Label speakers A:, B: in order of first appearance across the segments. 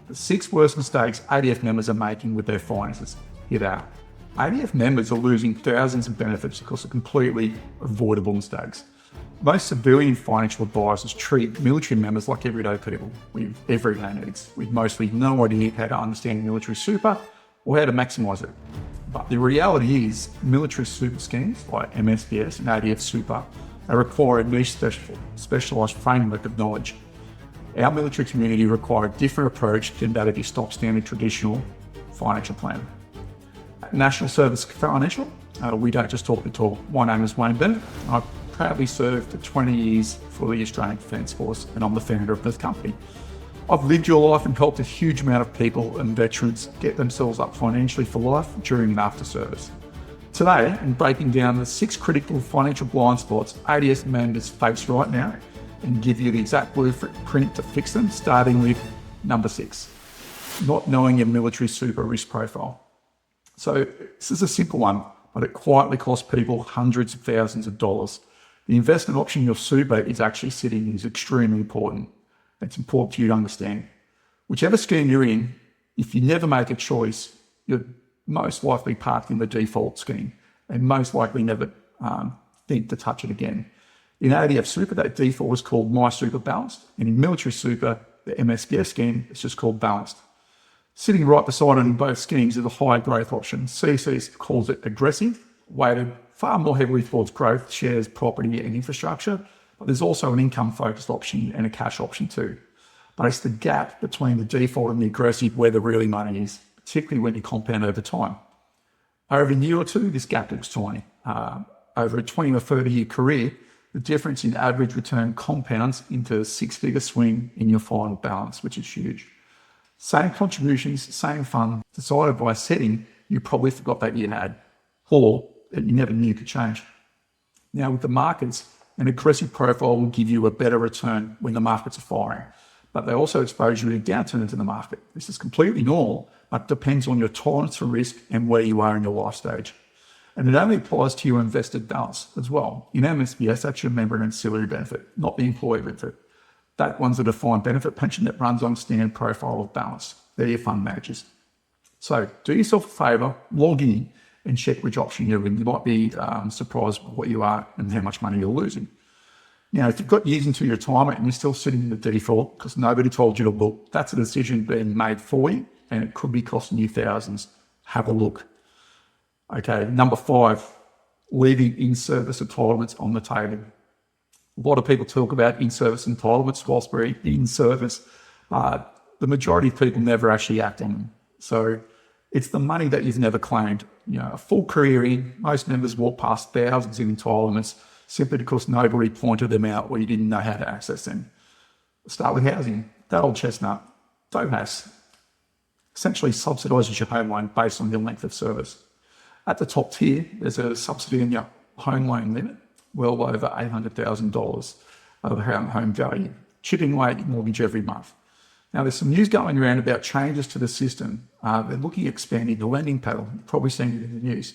A: The 6 worst mistakes ADF members are making with their finances. Here they are. ADF members are losing thousands of benefits because of completely avoidable mistakes. Most civilian financial advisors treat military members like everyday people with everyday needs, with mostly no idea how to understand military super or how to maximise it. But the reality is, military super schemes like MSPS and ADF super require a niche specialised framework of knowledge. Our military community require a different approach than that of your stock standard traditional financial plan. At National Service Financial, we don't just talk the talk. My name is Wayne Bennett. I've proudly served for 20 years for the Australian Defence Force, and I'm the founder of this company. I've lived your life and helped a huge amount of people and veterans get themselves up financially for life during and after service. Today, I'm breaking down the 6 critical financial blind spots ADF members face right now and give you the exact blueprint to fix them, starting with number 6, not knowing your military super risk profile. So this is a simple one, but it quietly costs people hundreds of thousands of dollars. The investment option your super is actually sitting in is extremely important. It's important for you to understand. Whichever scheme you're in, if you never make a choice, you're most likely parked in the default scheme and most likely never think to touch it again. In ADF super, that default is called My Super Balanced, and in military super, the MSPS scheme, it's just called Balanced. Sitting right beside it in both schemes is a high growth option. CC calls it aggressive, weighted far more heavily towards growth, shares, property and infrastructure, but there's also an income focused option and a cash option too. But it's the gap between the default and the aggressive where the really money is, particularly when you compound over time. Over a year or two, this gap looks tiny. Over a 20 or 30 year career, the difference in average return compounds into a 6-figure swing in your final balance, which is huge. Same contributions, same fund, decided by a setting you probably forgot that you had, or that you never knew could change. Now with the markets, an aggressive profile will give you a better return when the markets are firing, but they also expose you to downturns in the market. This is completely normal, but depends on your tolerance for risk and where you are in your life stage. And it only applies to your invested balance as well. In MSPS, that's your member and ancillary benefit, not the employee benefit. That one's a defined benefit pension that runs on standard profile of balance. They're your fund managers. So do yourself a favour, log in and check which option you're in. You might be surprised by what you are and how much money you're losing. Now, if you've got years into your retirement and you're still sitting in the default because nobody told you to look, that's a decision being made for you and it could be costing you thousands. Have a look. Okay, number 5, leaving in-service entitlements on the table. A lot of people talk about in-service entitlements whilst we're in service. The majority of people never actually act on them. So it's the money that you've never claimed. You know, a full career in, most members walk past thousands in entitlements simply because nobody pointed them out or you didn't know how to access them. Start with housing. That old chestnut, DOHAS, essentially subsidises your home loan based on your length of service. At the top tier, there's a subsidy in your home loan limit, well over $800,000 of home value, chipping away at your mortgage every month. Now, there's some news going around about changes to the system. They're looking at expanding the lending panel. You've probably seen it in the news.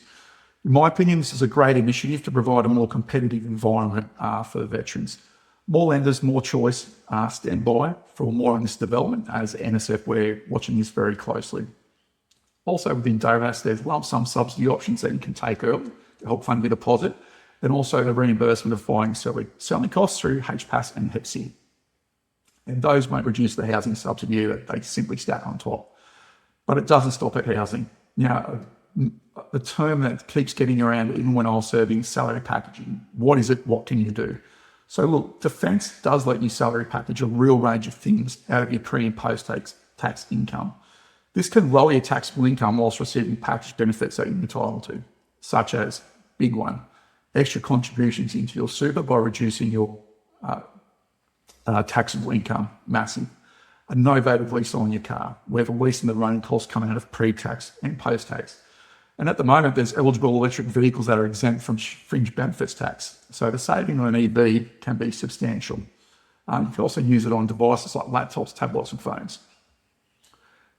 A: In my opinion, this is a great initiative to provide a more competitive environment for the veterans. More lenders, more choice, stand by for more on this development. As NSF, we're watching this very closely. Also within DOHAS, there's lump sum subsidy options that you can take early to help fund the deposit, and also the reimbursement of buying selling costs through HPAS and HEPC. And those won't reduce the housing subsidy, they simply stack on top. But it doesn't stop at housing. Now, the term that keeps getting around, even when I was serving, salary packaging. What is it? What can you do? So look, Defence does let you salary package a real range of things out of your pre and post tax income. This can lower your taxable income whilst receiving package benefits that you're entitled to, such as, big one, extra contributions into your super by reducing your taxable income, massive. A novated lease on your car, where the lease and the running costs come out of pre-tax and post-tax. And at the moment, there's eligible electric vehicles that are exempt from fringe benefits tax. So the saving on an EV can be substantial. You can also use it on devices like laptops, tablets and phones.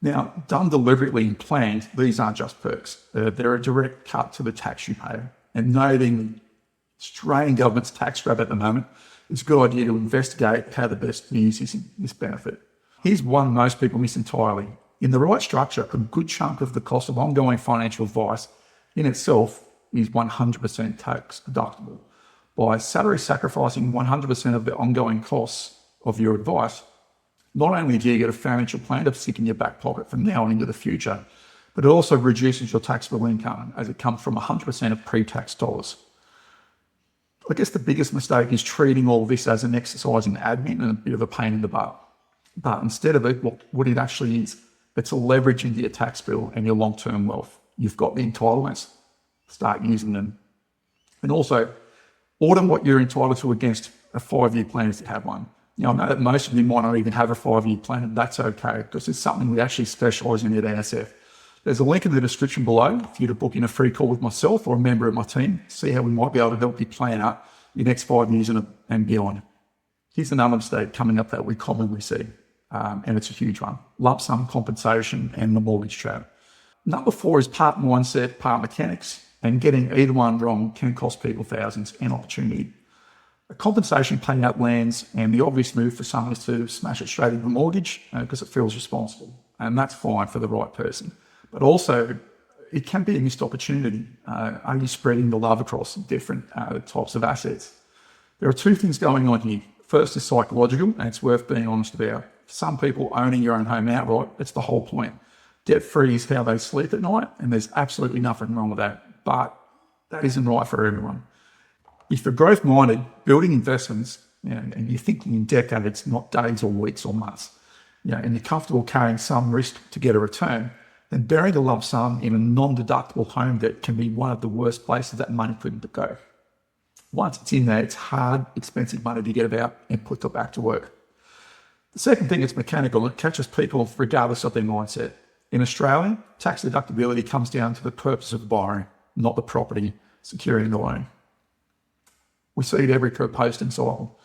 A: Now, done deliberately and planned, these aren't just perks. They're a direct cut to the tax you pay. And noting the Australian government's tax grab at the moment, it's a good idea to investigate how to best use this benefit. here's one most people miss entirely. In the right structure, a good chunk of the cost of ongoing financial advice in itself is 100% tax deductible. By salary sacrificing 100% of the ongoing costs of your advice, not only do you get a financial plan to stick in your back pocket from now on into the future, but it also reduces your taxable income as it comes from 100% of pre-tax dollars. I guess the biggest mistake is treating all this as an exercise in admin and a bit of a pain in the butt. But instead of it, what it actually is, it's a leverage into your tax bill and your long-term wealth. You've got the entitlements, start using them. And also, audit what you're entitled to against a 5-year plan if you have one. I know that most of you might not even have a 5-year plan, and that's okay, because it's something we actually specialise in at ASF. There's a link in the description below for you to book in a free call with myself or a member of my team, see how we might be able to help you plan out your next 5 years and beyond. Here's another mistake coming up that we commonly see, and it's a huge one: lump sum compensation and the mortgage trap. Number 4 is part mindset, part mechanics, and getting either one wrong can cost people thousands and opportunity. A compensation payout lands, and the obvious move for some is to smash it straight into the mortgage because it feels responsible, and that's fine for the right person. But also, it can be a missed opportunity. Are you spreading the love across different types of assets? There are 2 things going on here. First is psychological, and it's worth being honest about. Some people owning your own home outright, it's the whole point. Debt-free is how they sleep at night, and there's absolutely nothing wrong with that. But that isn't right for everyone. If you're growth-minded, building investments, and you're thinking in decades, not days or weeks or months, and you're comfortable carrying some risk to get a return, then burying a lump sum in a non-deductible home debt can be one of the worst places that money could go. Once it's in there, it's hard, expensive money to get about and put it back to work. The second thing is mechanical. It catches people regardless of their mindset. In Australia, tax deductibility comes down to the purpose of the borrowing, not the property securing the loan. We see it every post and cycle.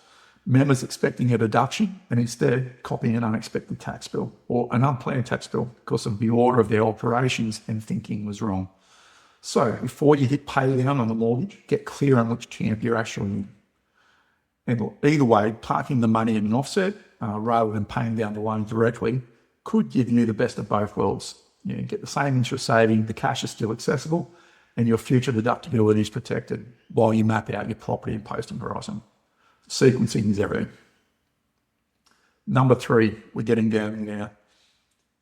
A: Members expecting a deduction and instead copying an unexpected tax bill or an unplanned tax bill because of the order of their operations and thinking was wrong. So before you hit pay down on the mortgage, get clear on which camp you're actually in. And either way, parking the money in an offset rather than paying down the loan directly could give you the best of both worlds. You get the same interest saving, the cash is still accessible, and your future deductibility is protected while you map out your property and posting horizon. Sequencing is everything. Number 3, we're getting down now.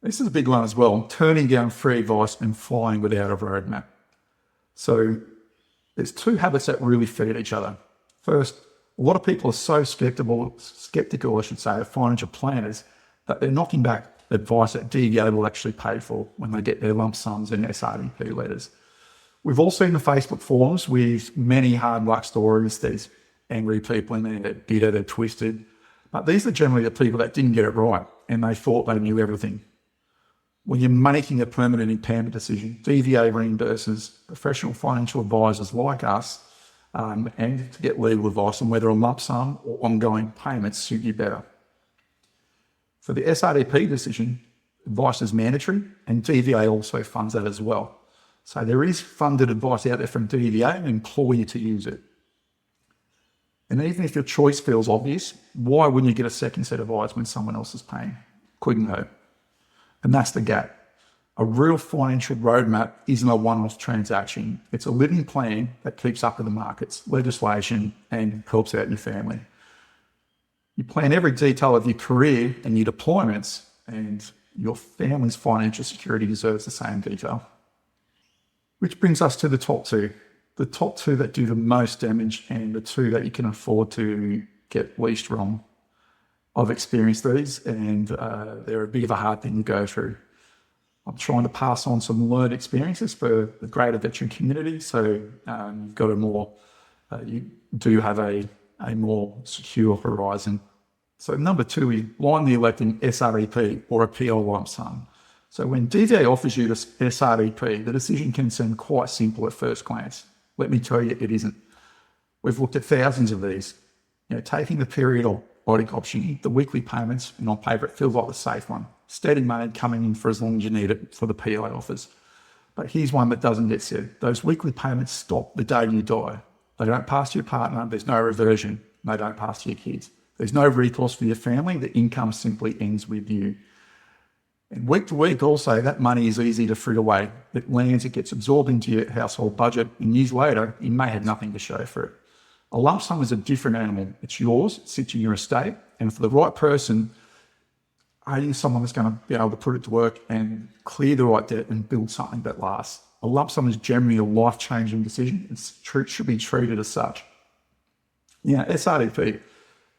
A: This is a big one as well: turning down free advice and flying without a roadmap. So there's 2 habits that really feed each other. First, a lot of people are so skeptical, I should say, of financial planners that they're knocking back advice that DVA will actually pay for when they get their lump sums and SRDP letters. We've all seen the Facebook forums with many hard luck stories. There's angry people in there, they're bitter, they're twisted. But these are generally the people that didn't get it right and they thought they knew everything. When you're making a permanent impairment decision, DVA reimburses professional financial advisors like us and to get legal advice on whether a lump sum or ongoing payments suit you better. For the SRDP decision, advice is mandatory and DVA also funds that as well. So there is funded advice out there from DVA and implore you to use it. And even if your choice feels obvious, why wouldn't you get a second set of eyes when someone else is paying? Couldn't go. And that's the gap. A real financial roadmap isn't a one-off transaction. It's a living plan that keeps up with the markets, legislation, and helps out your family. You plan every detail of your career and your deployments, and your family's financial security deserves the same detail. Which brings us to the top 2. The top 2 that do the most damage and the 2 that you can afford to get least wrong. I've experienced these and they're a bit of a hard thing to go through. I'm trying to pass on some learned experiences for the greater veteran community, so you've got you do have a more secure horizon. So number 2 is blindly electing SRDP or a PL lump sum. So when DVA offers you this SRDP, the decision can seem quite simple at first glance. Let me tell you, it isn't. We've looked at thousands of these. Taking the periodic option, the weekly payments, and on paper it feels like the safe one. Steady money coming in for as long as you need it for the PLA offers. But here's one that doesn't get said. Those weekly payments stop the day you die. They don't pass to your partner, there's no reversion, they don't pass to your kids. There's no recourse for your family. The income simply ends with you. And week to week also, that money is easy to fritter away. It lands, it gets absorbed into your household budget, and years later, you may have nothing to show for it. A lump sum is a different animal. It's yours, it sits in your estate, and for the right person, are you someone that's going to be able to put it to work and clear the right debt and build something that lasts? A lump sum is generally a life-changing decision. It should be treated as such. SRDP,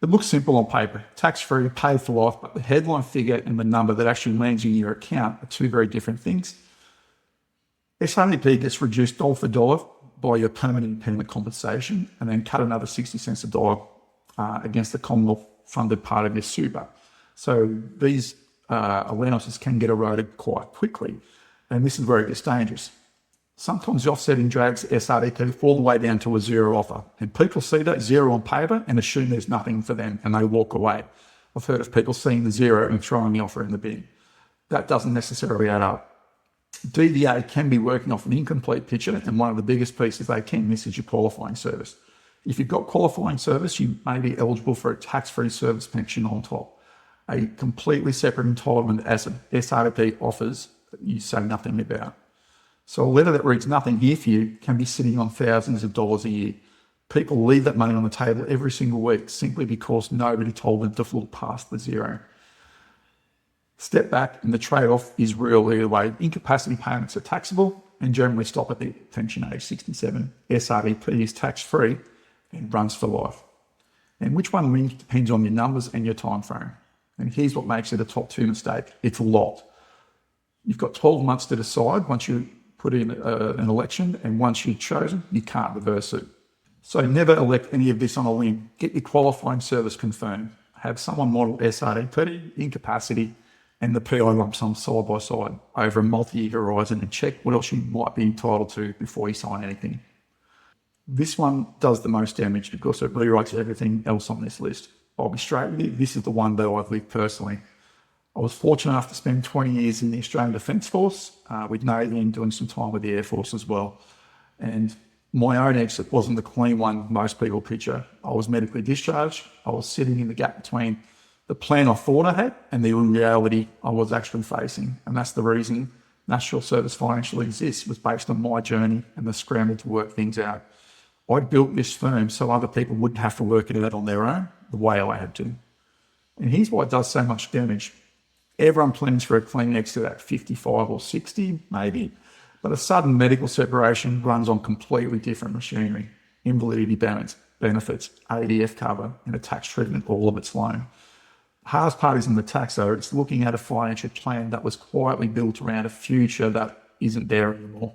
A: it looks simple on paper, tax-free, paid for life, but the headline figure and the number that actually lands in your account are two very different things. SRDP gets reduced dollar for dollar by your permanent payment compensation and then cut another 60 cents a dollar against the Commonwealth funded part of your super. So these allowances can get eroded quite quickly, and this is where it gets dangerous. Sometimes the offsetting drags SRDP all the way down to a zero offer, and people see that zero on paper and assume there's nothing for them, and they walk away. I've heard of people seeing the zero and throwing the offer in the bin. That doesn't necessarily add up. DVA can be working off an incomplete picture, and one of the biggest pieces they can miss is your qualifying service. If you've got qualifying service, you may be eligible for a tax-free service pension on top, a completely separate entitlement as SRDP offers that you say nothing about. So a letter that reads nothing here for you can be sitting on thousands of dollars a year. People leave that money on the table every single week simply because nobody told them to look past the zero. Step back, and the trade-off is real either way. Incapacity payments are taxable and generally stop at the pension age 67. SRDP is tax-free and runs for life. And which one wins depends on your numbers and your time frame. And here's what makes it a top two mistake. It's a lot. You've got 12 months to decide once you put in an election, and once you've chosen, you can't reverse it. So never elect any of this on a whim. Get your qualifying service confirmed. Have someone model SRDP, incapacity, and the PI lump sum side by side over a multi-year horizon, and check what else you might be entitled to before you sign anything. This one does the most damage because it rewrites everything else on this list. I'll be straight with you, this is the one that I've lived personally. I was fortunate enough to spend 20 years in the Australian Defence Force with Navy and doing some time with the Air Force as well. And my own exit wasn't the clean one most people picture. I was medically discharged. I was sitting in the gap between the plan I thought I had and the reality I was actually facing. And that's the reason National Service Financial exists, was based on my journey and the scramble to work things out. I built this firm so other people wouldn't have to work it out on their own the way I had to. And here's why it does so much damage. Everyone plans for a clean exit at 55 or 60, maybe, but a sudden medical separation runs on completely different machinery, invalidity benefits, ADF cover, and a tax treatment all of its own. The hardest part isn't the tax though, it's looking at a financial plan that was quietly built around a future that isn't there anymore.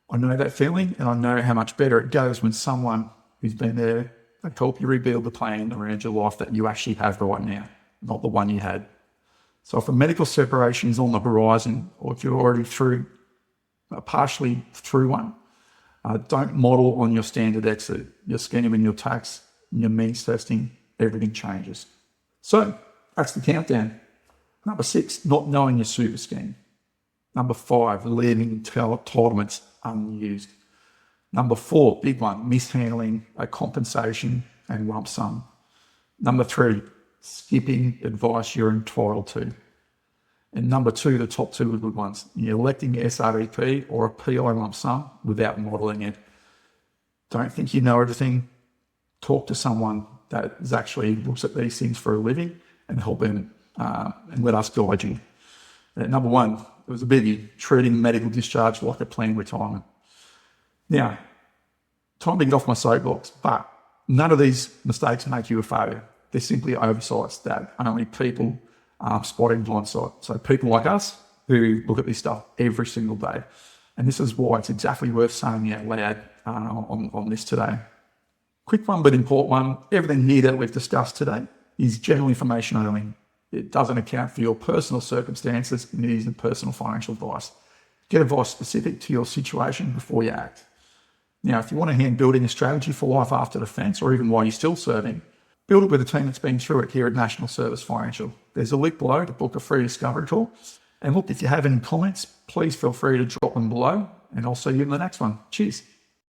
A: I know that feeling, and I know how much better it goes when someone who's been there can help you rebuild the plan around your life that you actually have right now, not the one you had. So if a medical separation is on the horizon, or if you're already partially through one, don't model on your standard exit. Your scheme and your tax, your means testing, everything changes. So that's the countdown. Number 6, not knowing your super scheme. Number 5, leaving entitlements unused. Number 4, big one, mishandling a compensation and lump sum. Number 3, skipping advice you're entitled to. And number 2, the top 2 are good ones. You're electing SRDP or a PI lump sum without modelling it. Don't think you know everything. Talk to someone that actually looks at these things for a living and help them and let us guide you. And number 1, it was a biggie, treating medical discharge like a planned retirement. Now, time to get off my soapbox, but none of these mistakes make you a failure. They're simply oversights that only people spotting blindside. So people like us who look at this stuff every single day. And this is why it's exactly worth saying out loud on this today. Quick one, but important one. Everything here that we've discussed today is general information only. It doesn't account for your personal circumstances, and it isn't personal financial advice. Get advice specific to your situation before you act. Now, if you want to hand building a strategy for life after defence, or even while you're still serving, build it with a team that's been through it here at National Service Financial. There's a link below to book a free discovery call. And look, if you have any comments, please feel free to drop them below, and I'll see you in the next one. Cheers.